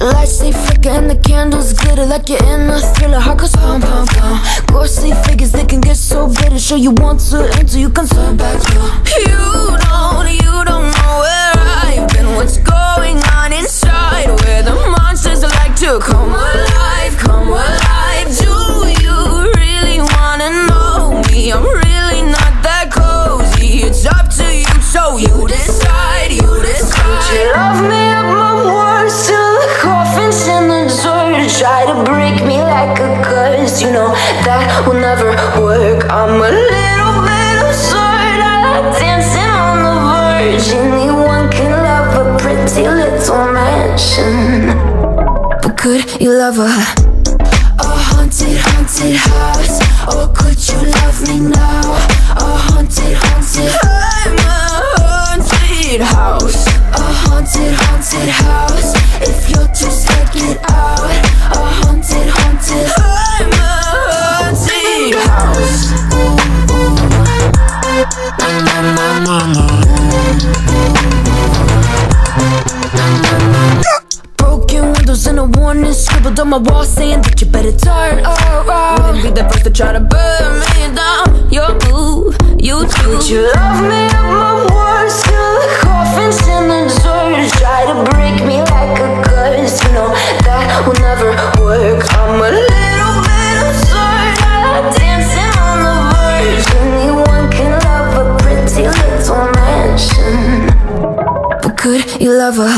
Lights they flicker and the candles glitter like you're in a thriller. Heart goes pum pum pum. Ghostly figures they can get so bitter. Show you want to enter, you can turn back. You don't know where I've been. What's going on inside? Where the monsters like to come alive, come alive. Do you really wanna know me? I'm really not that cozy. It's up to you, so you decide, you decide. Could you love me up my worst till the coffin's in the dirt? Try to break me like a curse. You know that will never work. I'm a little bit absurd. I like dancing on the verge. Anyone can love a pretty little mansion, but could you love a haunted, haunted house? Or could you love me now? A haunted, haunted. I'm a haunted house. A haunted, haunted house. If you're just check it out. A haunted, haunted. I'm a haunted house. Broken windows and a warning scribbled on my wall saying that you better turn around. Wouldn't be the first to try to burn me down. Your move, you do. Could you love me at my worst till the coffin's in the dirt? Try to break me like a curse. You know that will never work. I'm a little bit absurd. I like dancing on the verge. Anyone can love a pretty little mansion, but could you love a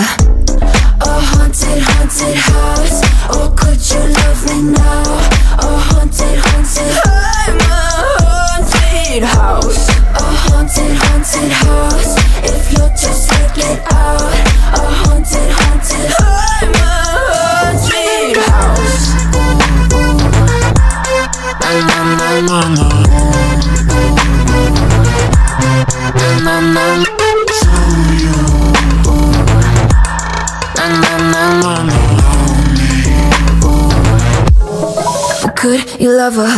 haunted, haunted house? Or could you love me now? A haunted, haunted. I'm a haunted house. A haunted, haunted house. If you'll just check it out. A haunted, haunted. I'm a haunted house. Could you love a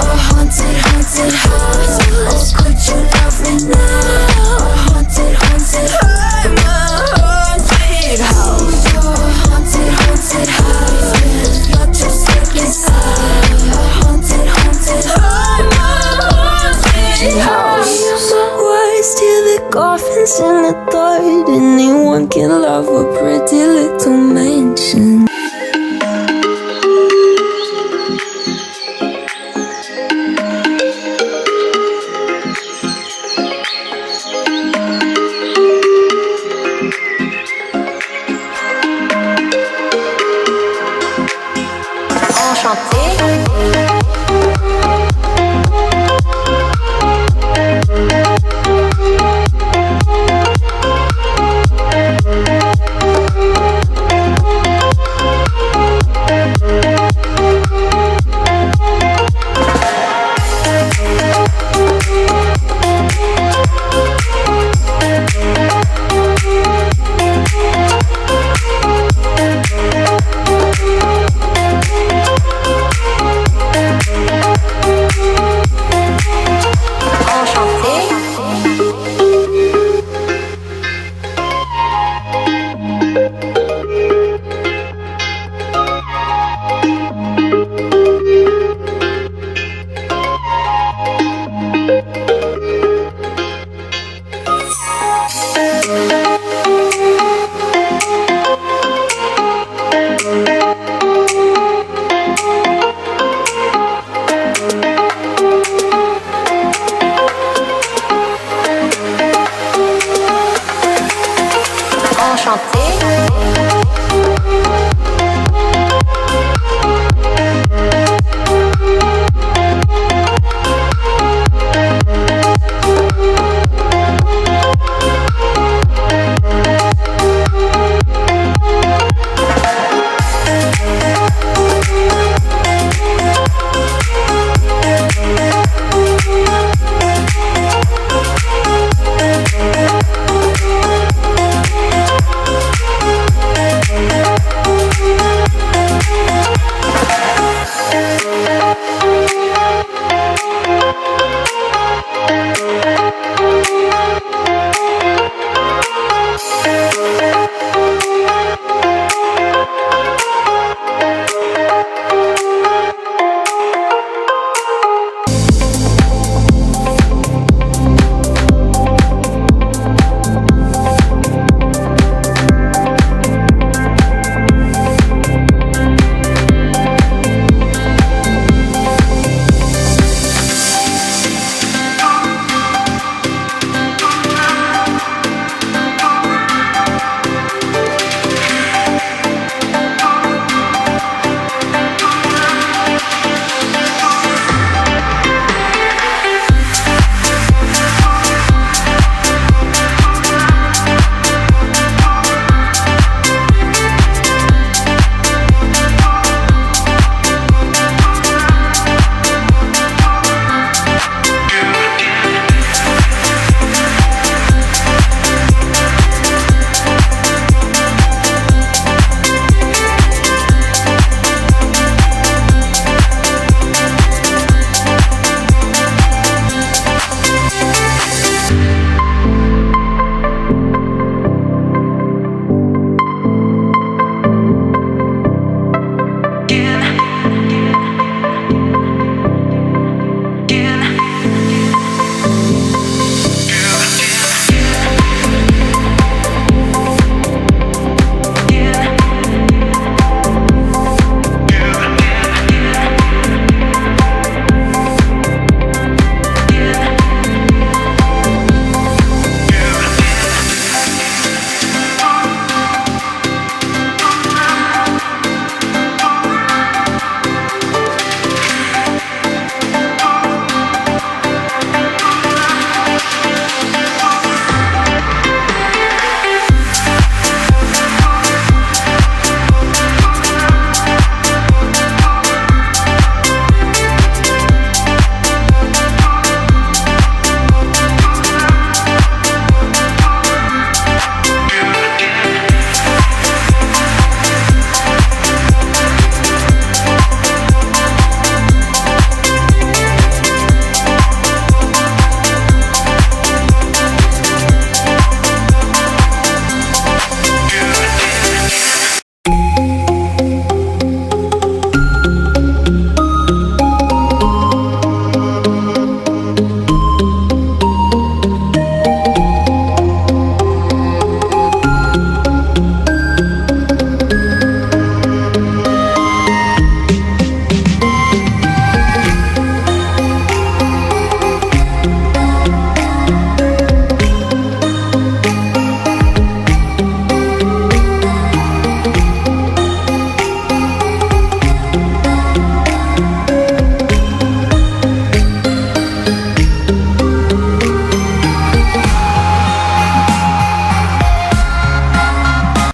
haunted, haunted house? Or could you love me now? A haunted, haunted. I'm a haunted house. A haunted, haunted house. If you're just taking side. A haunted, haunted. I'm a haunted house. My words till the coffin's in the dirt. Anyone can love a pretty little mansion. Enchanté.